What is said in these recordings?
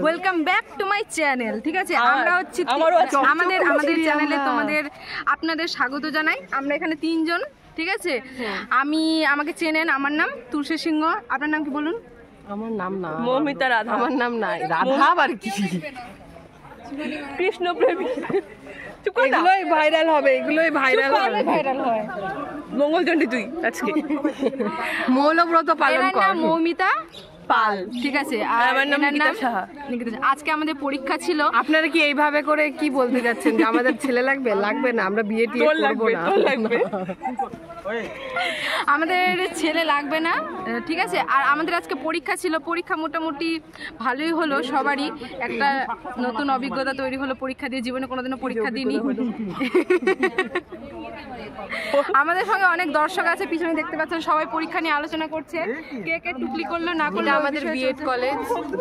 Welcome back to my channel. ঠিক আছে, আমরা হচ্ছে আমাদের চ্যানেলে তোমাদের আপনাদের স্বাগত জানাই। আমরা এখানে তিনজন, ঠিক আছে। আমাকে চেনেন, আমার নাম তুলসী সিংহ। আপনার নাম কি বলুন? আমার নাম না মৌমিতা রাধা। আমার নাম নাই রাধা, আবার কি কৃষ্ণ প্রেমী। এগুলোই ভাইরাল হবে, এগুলোই ভাইরাল হয়। মঙ্গলচণ্ডী তুই আজকে মৌলব্রত পালন কর। মৌমিতা পাল, ঠিক আছে। আর আমার নাম নিকিতা সাহা। আজকে আমাদের পরীক্ষা ছিল। আপনারা কি এইভাবে করে কি বলতে যাচ্ছেন যে আমাদের ছেলে লাগবে? লাগবে না, আমরা বিয়ে টিয়ে করব না। আমাদের ছেলে লাগবে না, ঠিক আছে। আর আমাদের আজকে পরীক্ষা ছিল, পরীক্ষা মোটামুটি ভালোই হলো। সবারই একটা নতুন অভিজ্ঞতা তৈরি হলো পরীক্ষা দিয়ে। জীবনে কোনোদিনও পরীক্ষা দিইনি। আমাদের সঙ্গে অনেক দর্শক আছে, পিছনে দেখতে পাচ্ছেন, সবাই পরীক্ষা নিয়ে আলোচনা করছে। কে কে টুকলি করলো না করলো। আমাদের বিএড কলেজ,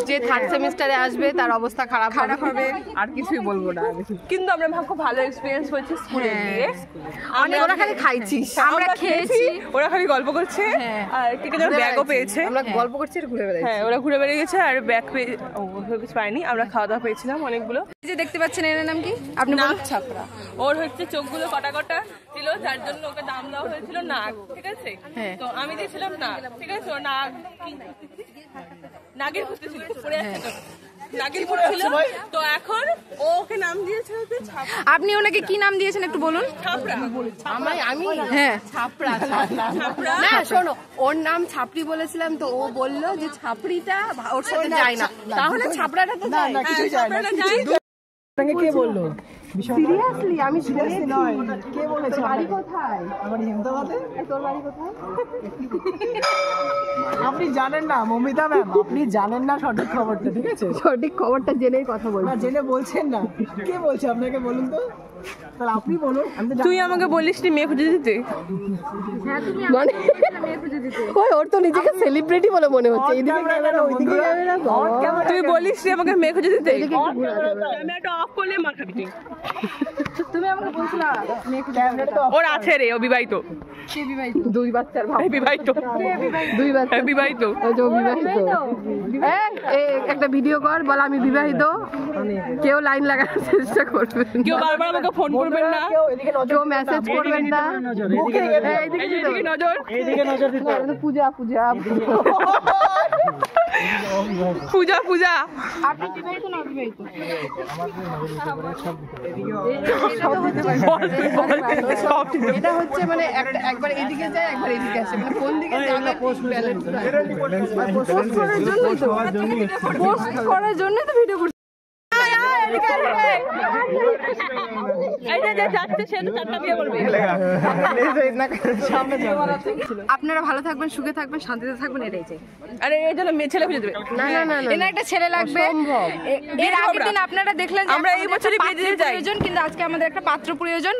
যে থার্ড সেমিস্টারে আসবে তার অবস্থা খারাপ হবে। আর কিছুই বলবো না, কিন্তু আমরা খুব ভালো এক্সপেরিয়েন্স হয়েছে স্কুলে গিয়ে। ওরা খালি খাইছিস, আমরা খেয়েছি, ওরা খালি গল্প করছে। আর কে কে ব্যাগও পেয়েছে। আমরা গল্প করছি আর ঘুরে বেড়াচ্ছি। হ্যাঁ, ওরা ঘুরে বেরিয়ে গেছে আর ব্যাগ পেয়ে কিছু পাইনি। আমরা খাওয়া দাওয়া পেয়েছিলাম অনেকগুলো। এই যে দেখতে পাচ্ছেন, এর নাম কি? আপনি বলুন। ছাপড়া। ওর হচ্ছে চোখগুলো কটা কটা ছিল, যার জন্য ওকে দাম দেওয়া হয়েছিল নাগ, ঠিক আছে। তো আমি দিয়েছিলাম নাগ, ঠিক আছে। ও নাগ নাগের খুঁজতে ছিল, পড়ে যাচ্ছে নাগের খুঁজছিল। তো এখন ওকে নাম দিয়েছে হচ্ছে ছাপড়া। আপনি ওনাকে কি নাম দিয়েছেন একটু বলুন। ছাপড়া। আমি হ্যাঁ, ছাপড়া। না শোনো, ওর নাম ছাপড়ি বলেছিলাম, তো ও বললো যে ছাপড়িটা ওর সাথে যায় না, তাহলে ছাপড়াটা তো যায় না। কে বললো? সিরিয়াসলি আমি সিরিয়াসলি নয়, কে বলেছে? বাড়ি কোথায়? আমার হেমদাবাদে। তোর বাড়ি কোথায়? আপনি জানেন না মৌমিতা ম্যাম, আপনি জানেন না সঠিক খবরটা, ঠিক আছে। সঠিক খবরটা জেনেই কথা বলছি। না জেনে বলছেন না, কে বলছে আপনাকে বলুন তো। তাহলে আপনি বলুন। আমি তো তুই আমাকে বলিস নি মেয়ে খুঁজে দিতে? মানে ওর তো নিজেকে সেলিব্রিটি বলে মনে হচ্ছে। এইদিকে ক্যামেরা, ওইদিকে ক্যামেরা। তুই বলিস নি আমাকে মেয়ে খুঁজে দিতে? ক্যামেরাটা অফ করলে মার খাবি তুই। তুমি আমাকে বলছিলা ওর আছে রে, ও বিবাহিত। কে বিবাহিত? দুই বাচ্চার ভাব। বিবাহিত। দুই বাচ্চা বিবাহিত। ওই যে বিবাহিত। একটা ভিডিও কর, বল আমি বিবাহিত। কেউ লাইন লাগানোর চেষ্টা করবেন, কেউ বারবার আমাকে ফোন করবেন না, কেউ মেসেজ করবেন না। এইদিকে নজর, এইদিকে নজর দিতে হবে। পূজা পূজা পূজা পূজা। আপনি বিবাহিত না অবিবাহিত? এটা হচ্ছে মানে একবার এদিকে যায়, একবার এদিকে আসে, মানে কোন দিকে যাবে পোস্ট করার জন্য তো ভিডিও করছি। আপনারা ভালো থাকবেন, সুখে থাকবেন, শান্তিতে থাকবেন, এটাই চাই। আরে এই জন্য মেয়ে ছেলে খুঁজে দেবে। না না না, এনার একটা ছেলে লাগবে। এর আগের দিন আপনারা দেখলেন আমরা এই বছরই বিয়ে দিতে চাই, কিন্তু আজকে আমাদের একটা পাত্র প্রয়োজন।